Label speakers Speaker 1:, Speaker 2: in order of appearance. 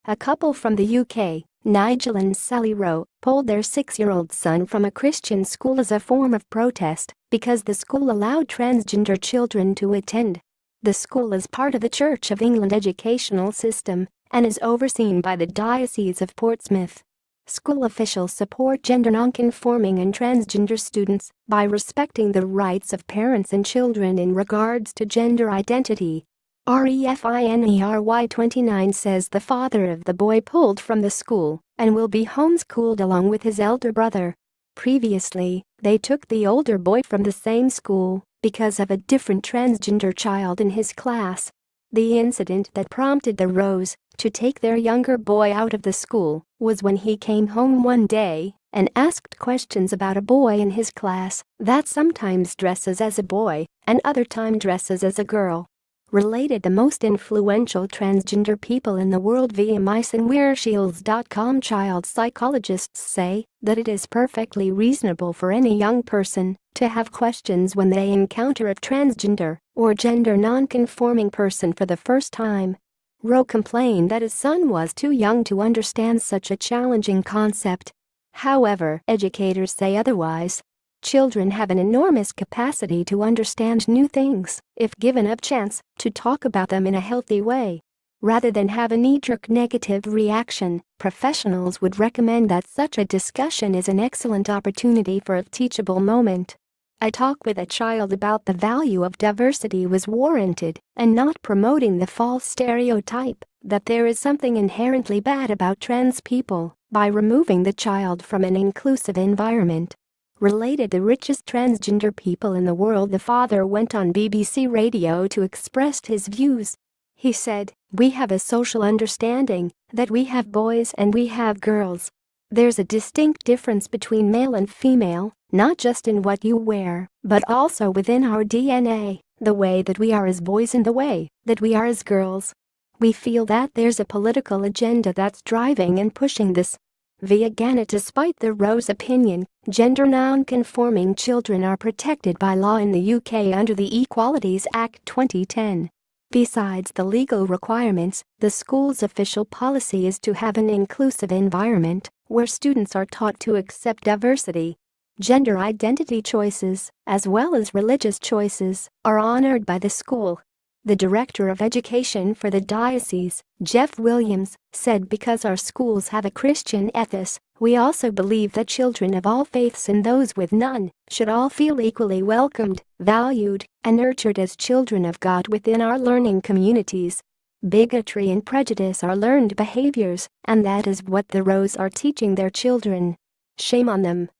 Speaker 1: A couple from the UK, Nigel and Sally Rowe, pulled their 6-year-old son from a Christian school as a form of protest because the school allowed transgender children to attend. The school is part of the Church of England educational system and is overseen by the Diocese of Portsmouth. School officials support gender nonconforming and transgender students by respecting the rights of parents and children in regards to gender identity. REFINERY29 says the father of the boy pulled from the school and will be homeschooled along with his elder brother. Previously, they took the older boy from the same school because of a different transgender child in his class. The incident that prompted the Rowes to take their younger boy out of the school was when he came home one day and asked questions about a boy in his class that sometimes dresses as a boy and other time dresses as a girl. Related, the most influential transgender people in the world via sixyearold.com child psychologists say that it is perfectly reasonable for any young person to have questions when they encounter a transgender or gender non-conforming person for the first time. Rowe complained that his son was too young to understand such a challenging concept. However, educators say otherwise. Children have an enormous capacity to understand new things if given a chance to talk about them in a healthy way. Rather than have a knee-jerk negative reaction, professionals would recommend that such a discussion is an excellent opportunity for a teachable moment. A talk with a child about the value of diversity was warranted and not promoting the false stereotype that there is something inherently bad about trans people by removing the child from an inclusive environment. Related, the richest transgender people in the world, the father went on BBC Radio to express his views. He said, "We have a social understanding that we have boys and we have girls. There's a distinct difference between male and female, not just in what you wear, but also within our DNA, the way that we are as boys and the way that we are as girls. We feel that there's a political agenda that's driving and pushing this." Via Gannett, despite the Rowe's opinion, gender non-conforming children are protected by law in the UK under the Equalities Act 2010. Besides the legal requirements, the school's official policy is to have an inclusive environment where students are taught to accept diversity. Gender identity choices, as well as religious choices, are honored by the school. The director of education for the diocese, Jeff Williams, said, "Because our schools have a Christian ethos, we also believe that children of all faiths and those with none should all feel equally welcomed, valued, and nurtured as children of God within our learning communities. Bigotry and prejudice are learned behaviors, and that is what the Rowes are teaching their children. Shame on them."